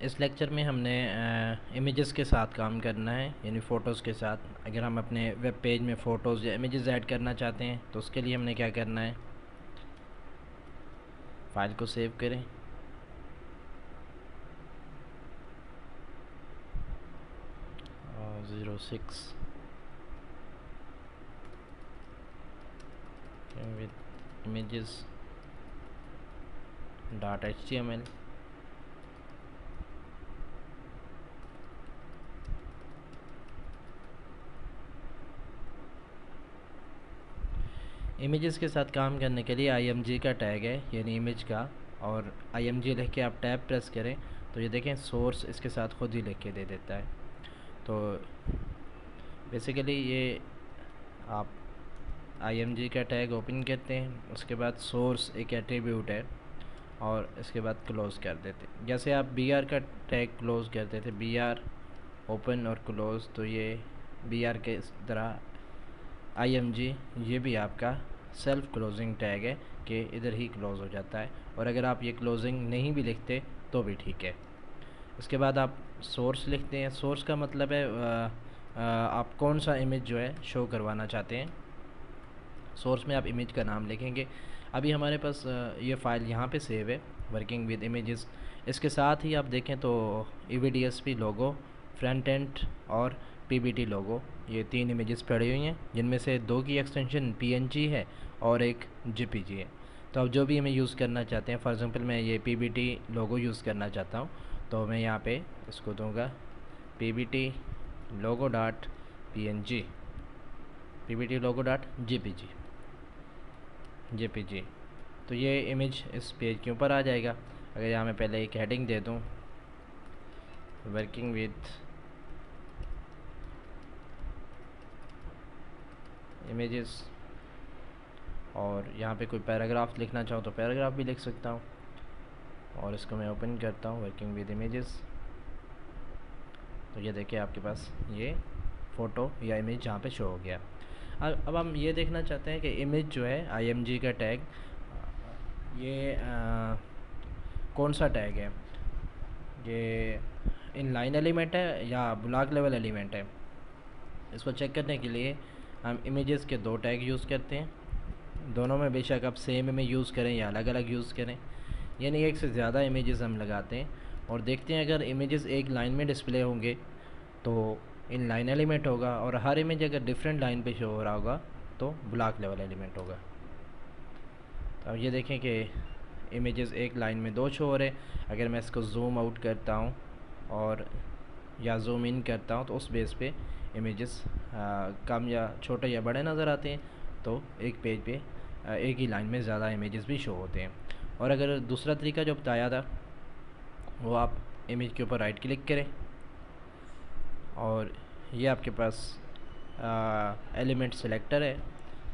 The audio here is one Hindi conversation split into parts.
इस लेक्चर में हमने इमेजेस के साथ काम करना है, यानी फ़ोटोज़ के साथ। अगर हम अपने वेब पेज में फ़ोटोज़ या इमेजेस ऐड करना चाहते हैं तो उसके लिए हमने क्या करना है, फ़ाइल को सेव करें, और 06 विद images .html, इमेजेस के साथ काम करने के लिए img का टैग है, यानी इमेज का, और img लिख के आप टैब प्रेस करें तो ये देखें सोर्स इसके साथ खुद ही लिख के दे देता है। तो बेसिकली ये आप img का टैग ओपन करते हैं, उसके बाद सोर्स एक एट्रीब्यूट है, और इसके बाद क्लोज़ कर देते हैं। जैसे आप br का टैग क्लोज़ करते थे, br ओपन और क्लोज़, तो ये br के इस तरह img ये भी आपका सेल्फ क्लोजिंग टैग है कि इधर ही क्लोज़ हो जाता है, और अगर आप ये क्लोजिंग नहीं भी लिखते तो भी ठीक है। इसके बाद आप सोर्स लिखते हैं। सोर्स का मतलब है आप कौन सा इमेज जो है शो करवाना चाहते हैं। सोर्स में आप इमेज का नाम लिखेंगे। अभी हमारे पास ये फ़ाइल यहाँ पे सेव है, वर्किंग विद इमेजेस। इसके साथ ही आप देखें तो EVDSP लोगो, फ्रंट एंड और PBT लोगो, ये 3 इमेजेस पड़ी हुई हैं, जिनमें से 2 की एक्सटेंशन PNG है और एक JPG है। तो अब जो भी हमें यूज़ करना चाहते हैं, फॉर एग्ज़ाम्पल मैं ये PBT लोगो यूज़ करना चाहता हूँ, तो मैं यहाँ पे इसको दूँगा PBT लोगो डॉट PNG, PBT लोगो डॉट JPG। तो ये इमेज इस पेज के ऊपर आ जाएगा। अगर यहाँ मैं पहले एक हेडिंग दे दूँ, वर्किंग विद इमेजेस, और यहाँ पे कोई पैराग्राफ लिखना चाहूँ तो पैराग्राफ भी लिख सकता हूँ, और इसको मैं ओपन करता हूँ, वर्किंग विद इमेजेस। तो ये देखिए आपके पास ये फ़ोटो या इमेज यहाँ पे शो हो गया। अब हम ये देखना चाहते हैं कि इमेज जो है img का टैग, ये कौन सा टैग है, ये इनलाइन एलिमेंट है या ब्लॉक लेवल एलिमेंट है। इसको चेक करने के लिए हम इमेजेस के 2 टैग यूज़ करते हैं। दोनों में बेशक आप सेम इमेज यूज़ करें या अलग अलग यूज़ करें, यानी एक से ज़्यादा इमेजेस हम लगाते हैं और देखते हैं अगर इमेजेस एक लाइन में डिस्प्ले होंगे तो इन लाइन एलिमेंट होगा, और हर इमेज अगर डिफरेंट लाइन पे शो हो रहा होगा तो ब्लॉक लेवल एलिमेंट होगा। तो अब ये देखें कि इमेजेस एक लाइन में 2 शो हो रहे। अगर मैं इसको जूम आउट करता हूँ और या जूम इन करता हूँ तो उस बेस पे इमेजेस कम या छोटे या बड़े नज़र आते हैं। तो एक पेज पे एक ही लाइन में ज़्यादा इमेजेस भी शो होते हैं। और अगर दूसरा तरीका जो बताया था, वो आप इमेज के ऊपर राइट क्लिक करें और ये आपके पास एलिमेंट सिलेक्टर है,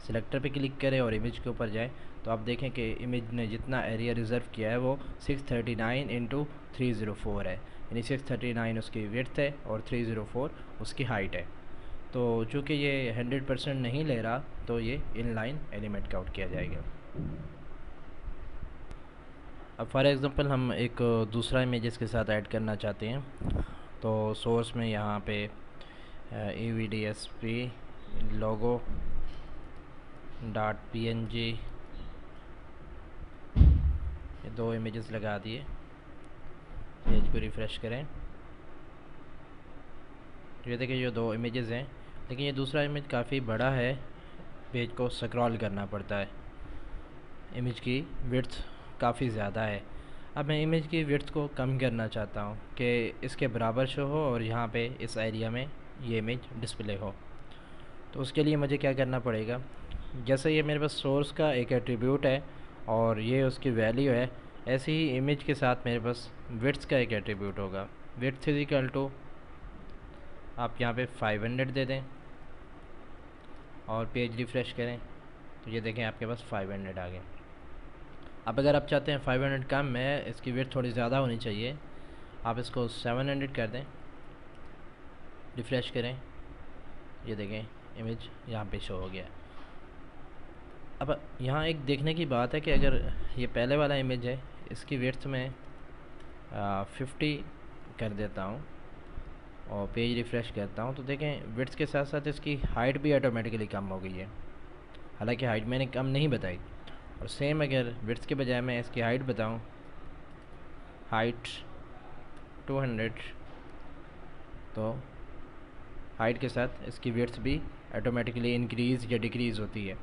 सिलेक्टर पे क्लिक करें और इमेज के ऊपर जाएं, तो आप देखें कि इमेज ने जितना एरिया रिज़र्व किया है वो 639 इंटू 304 है, यानी 639 उसकी विड्थ है और 304 उसकी हाइट है। तो चूँकि ये 100% नहीं ले रहा तो ये इनलाइन एलिमेंट काउंट किया जाएगा। अब फॉर एग्ज़ाम्पल हम एक दूसरा इमेजेस के साथ ऐड करना चाहते हैं, तो सोर्स में यहाँ पे EVDSP लोगो डॉट PNG, ये 2 इमेजेस लगा दिए। पेज को रिफ़्रेश करें, ये देखिए ये 2 इमेजेस हैं, लेकिन ये दूसरा इमेज काफ़ी बड़ा है, पेज को स्क्रॉल करना पड़ता है, इमेज की विड्थ काफ़ी ज़्यादा है। अब मैं इमेज की विड्थ को कम करना चाहता हूँ कि इसके बराबर शो हो और यहाँ पे इस एरिया में ये इमेज डिस्प्ले हो। तो उसके लिए मुझे क्या करना पड़ेगा, जैसे ये मेरे पास सोर्स का एक एट्रीब्यूट है और ये उसकी वैल्यू है, ऐसे ही इमेज के साथ मेरे पास विड्थ का एक एट्रीब्यूट होगा। विड्थ इज इक्वल टू, आप यहाँ पे 500 दे दें और पेज रिफ़्रेश करें तो ये देखें आपके पास 500 आ गए। अब अगर आप चाहते हैं 500 कम है, इसकी विड्थ थोड़ी ज़्यादा होनी चाहिए, आप इसको 700 कर दें, रिफ़्रेश करें, ये देखें इमेज यहाँ पे शो हो गया। अब यहाँ एक देखने की बात है कि अगर ये पहले वाला इमेज है, इसकी विड्थ में 50 कर देता हूँ और पेज रिफ़्रेश करता हूँ, तो देखें विड्थ के साथ साथ इसकी हाइट भी ऑटोमेटिकली कम हो गई है। हालांकि हाइट मैंने कम नहीं बताई। और सेम अगर विड्थ के बजाय मैं इसकी हाइट बताऊँ, हाइट 200, तो हाइट के साथ इसकी विड्थ भी ऑटोमेटिकली इंक्रीज़ या डिक्रीज़ होती है।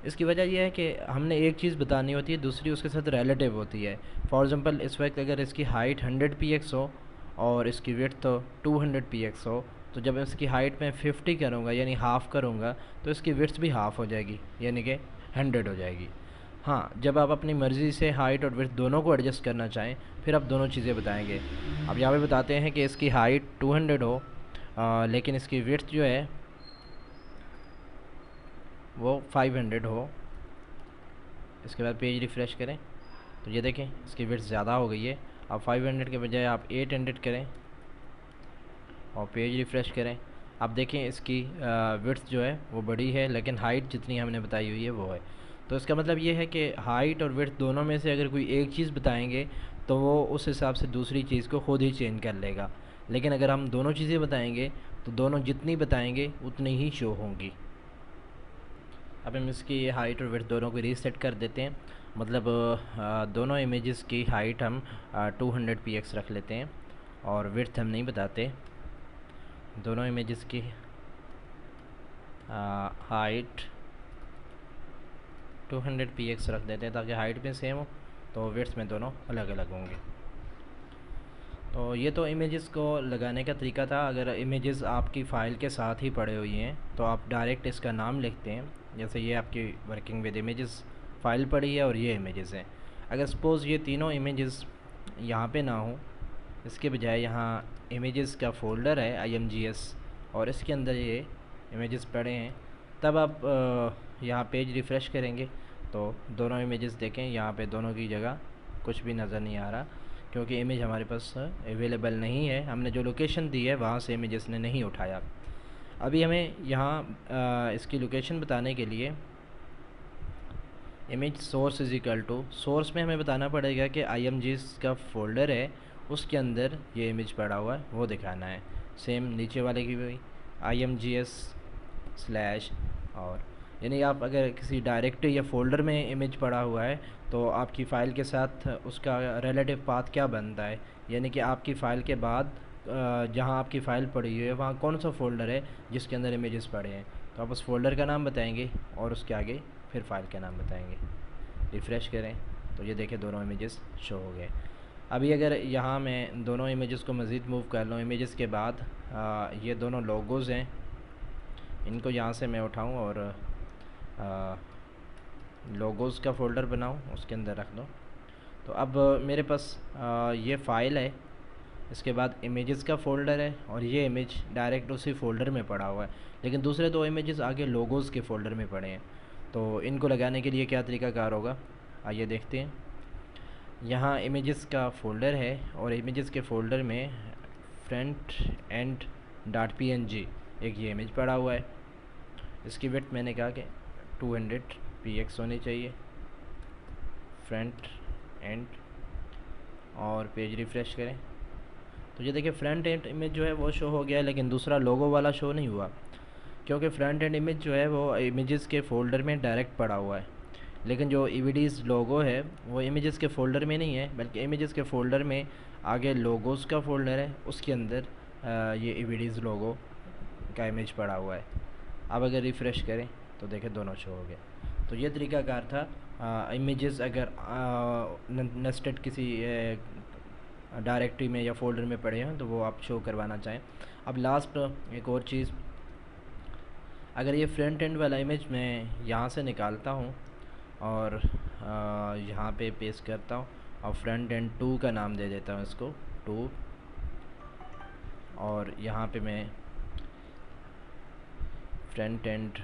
इसकी वजह यह है कि हमने एक चीज़ बतानी होती है, दूसरी उसके साथ रिलेटिव होती है। फॉर एग्ज़ाम्पल इस वक्त अगर इसकी हाइट 100 px हो और इसकी विड्थ तो 200 px हो, तो जब इसकी हाइट में 50 करूँगा यानी हाफ़ करूँगा, तो इसकी विड्थ भी हाफ़ हो जाएगी यानी कि 100 हो जाएगी। हाँ, जब आप अपनी मर्ज़ी से हाइट और विड्थ दोनों को एडजस्ट करना चाहें, फिर आप दोनों चीज़ें बताएंगे। अब यहाँ पे बताते हैं कि इसकी हाइट 200 हो, लेकिन इसकी विड्थ जो है वो 500 हो। इसके बाद पेज रिफ़्रेश करें तो ये देखें इसकी विड्थ ज़्यादा हो गई है। अब 500 के बजाय आप 800 करें और पेज रिफ़्रेश करें। अब देखें इसकी विड्थ जो है वो बड़ी है, लेकिन हाइट जितनी हमने बताई हुई है वो है। तो इसका मतलब ये है कि हाइट और विड्थ दोनों में से अगर कोई एक चीज़ बताएंगे तो वो उस हिसाब से दूसरी चीज़ को खुद ही चेंज कर लेगा। लेकिन अगर हम दोनों चीज़ें बताएंगे तो दोनों जितनी बताएंगे उतनी ही शो होंगी। अब हम इसकी हाइट और विड्थ दोनों को रीसेट कर देते हैं। मतलब दोनों इमेजेस की हाइट हम 200 px रख लेते हैं और विड्थ हम नहीं बताते। दोनों इमेजेस की हाइट 200 px रख देते हैं ताकि हाइट भी सेम हो तो विड्थ में दोनों अलग अलग होंगे। तो ये तो इमेजेस को लगाने का तरीका था। अगर इमेजेस आपकी फ़ाइल के साथ ही पड़े हुई हैं तो आप डायरेक्ट इसका नाम लिखते हैं। जैसे ये आपकी वर्किंग विद इमेजेस फ़ाइल पड़ी है और ये इमेजेस हैं। अगर सपोज़ ये तीनों इमेजेस यहाँ पे ना हो, इसके बजाय यहाँ इमेजेस का फ़ोल्डर है imgs और इसके अंदर ये इमेजेस पड़े हैं, तब आप यहाँ पेज रिफ़्रेश करेंगे तो दोनों इमेजेस देखें, यहाँ पे दोनों की जगह कुछ भी नज़र नहीं आ रहा क्योंकि इमेज हमारे पास अवेलेबल नहीं है। हमने जो लोकेशन दी है वहाँ से इमेजेस ने नहीं उठाया। अभी हमें यहाँ इसकी लोकेशन बताने के लिए image source is equal to source में हमें बताना पड़ेगा कि imgs का फ़ोल्डर है उसके अंदर ये इमेज पड़ा हुआ है वो दिखाना है। सेम नीचे वाले की भी imgs स्लैश और यानी आप अगर किसी डायरेक्टरी या फ़ोल्डर में इमेज पड़ा हुआ है तो आपकी फ़ाइल के साथ उसका रिलेटिव पाथ क्या बनता है, यानी कि आपकी फ़ाइल के बाद जहाँ आपकी फ़ाइल पड़ी हुई है वहाँ कौन सा फ़ोल्डर है जिसके अंदर इमेजेस पड़े हैं, तो आप उस फ़ोल्डर का नाम बताएंगे और उसके आगे फिर फ़ाइल का नाम बताएंगे। रिफ़्रेश करें तो ये देखें दोनों इमेजेस शो हो गए। अभी अगर यहाँ मैं दोनों इमेजेस को मज़ीद मूव कर लूँ, इमेजेस के बाद ये दोनों लोगोज़ हैं, इनको यहाँ से मैं उठाऊँ और लोगोज़ का फ़ोल्डर बनाऊँ उसके अंदर रख दूँ। तो अब मेरे पास ये फ़ाइल है, इसके बाद इमेजेस का फ़ोल्डर है और ये इमेज डायरेक्ट उसी फ़ोल्डर में पड़ा हुआ है, लेकिन दूसरे दो इमेजेस आगे लोगोज़ के फ़ोल्डर में पड़े हैं। तो इनको लगाने के लिए क्या तरीक़ाकार होगा, आइए देखते हैं। यहाँ इमेजेस का फ़ोल्डर है और इमेजेस के फ़ोल्डर में फ्रंट एंड .png एक ये इमेज पड़ा हुआ है। इसकी विड्थ मैंने कहा कि 200 px होनी चाहिए, फ्रंट एंड, और पेज रिफ़्रेश करें तो ये देखिए फ्रंट एंड इमेज जो है वो शो हो गया है, लेकिन दूसरा लोगो वाला शो नहीं हुआ क्योंकि फ्रंट एंड इमेज जो है वो इमेजेस के फ़ोल्डर में डायरेक्ट पड़ा हुआ है। लेकिन जो ईवीडीज़ लोगो है वो इमेजेस के फ़ोल्डर में नहीं है, बल्कि इमेजेस के फ़ोल्डर में आगे लोगोज़ का फ़ोल्डर है, उसके अंदर ये ईवीडीज़ लोगो का इमेज पड़ा हुआ है। अब अगर रिफ़्रेश करें तो देखें दोनों शो हो गए। तो ये तरीक़ाकार था इमेजेस अगर नेस्टेड किसी डायरेक्टरी में या फ़ोल्डर में पड़े हैं तो वो आप शो करवाना चाहें। अब लास्ट एक और चीज़, अगर ये फ्रंट एंड वाला इमेज मैं यहाँ से निकालता हूँ और यहाँ पे पेस्ट करता हूँ और फ्रंट एंड 2 का नाम दे देता हूँ इसको 2, और यहाँ पे मैं फ्रंट एंड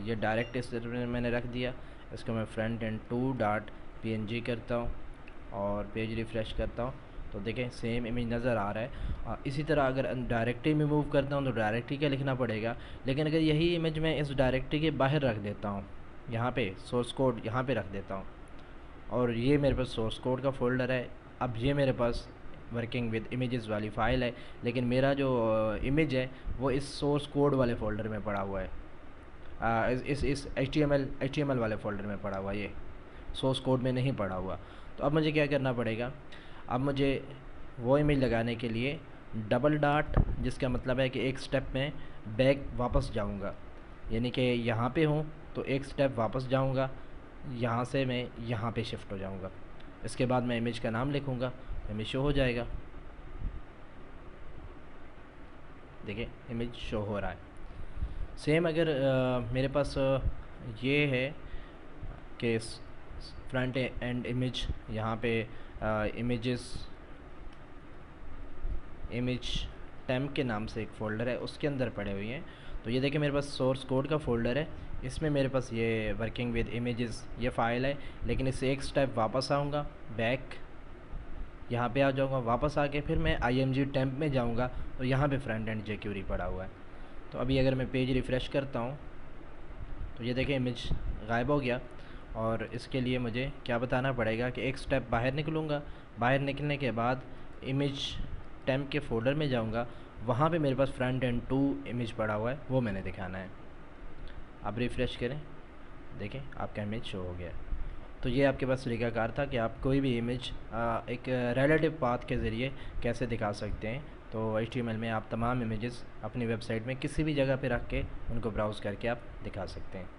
ये डायरेक्ट इस तरह में मैंने रख दिया, इसको मैं फ्रंट एंड 2.png करता हूँ और पेज रिफ़्रेश करता हूँ तो देखें सेम इमेज नज़र आ रहा है। इसी तरह अगर डायरेक्टरी में मूव करता हूँ तो डायरेक्टरी का लिखना पड़ेगा, लेकिन अगर यही इमेज मैं इस डायरेक्टरी के बाहर रख देता हूँ, यहाँ पे सोर्स कोड यहाँ पे रख देता हूँ और ये मेरे पास सोर्स कोड का फ़ोल्डर है, अब ये मेरे पास वर्किंग विद इमेजेस वाली फ़ाइल है, लेकिन मेरा जो इमेज है वो इस सोर्स कोड वाले फ़ोल्डर में पड़ा हुआ है, इस HTML वाले फ़ोल्डर में पड़ा हुआ है, ये सोर्स कोड में नहीं पड़ा हुआ। तो अब मुझे क्या करना पड़ेगा, अब मुझे वो इमेज लगाने के लिए डबल डॉट, जिसका मतलब है कि एक स्टेप में बैक वापस जाऊंगा, यानी कि यहाँ पे हूँ तो एक स्टेप वापस जाऊंगा, यहाँ से मैं यहाँ पे शिफ्ट हो जाऊंगा। इसके बाद मैं इमेज का नाम लिखूंगा, इमेज शो हो जाएगा। देखिए इमेज शो हो रहा है। सेम अगर मेरे पास ये है कि फ्रंट एंड इमेज, यहाँ पे इमेज टेम्प के नाम से एक फ़ोल्डर है, उसके अंदर पड़े हुए हैं। तो ये देखिए मेरे पास सोर्स कोड का फ़ोल्डर है, इसमें मेरे पास ये वर्किंग विद इमेजेस ये फ़ाइल है, लेकिन इससे एक स्टेप वापस आऊँगा, बैक यहाँ पे आ जाऊँगा, वापस आके फिर मैं IMG टेम्प में जाऊँगा, तो यहाँ पे फ्रंट एंड jQuery पड़ा हुआ है। तो अभी अगर मैं पेज रिफ़्रेश करता हूँ तो ये देखिए इमेज गायब हो गया। और इसके लिए मुझे क्या बताना पड़ेगा कि एक स्टेप बाहर निकलूँगा, बाहर निकलने के बाद इमेज टेम्प के फ़ोल्डर में जाऊँगा, वहाँ पे मेरे पास फ्रंट एंड टू इमेज पड़ा हुआ है, वो मैंने दिखाना है। आप रिफ़्रेश करें, देखें आपका इमेज शो हो गया। तो ये आपके पास तरीकाकार था कि आप कोई भी इमेज एक रिलेटिव पाथ के ज़रिए कैसे दिखा सकते हैं। तो HTML में आप तमाम इमेजेस अपनी वेबसाइट में किसी भी जगह पे रख के उनको ब्राउज़ करके आप दिखा सकते हैं।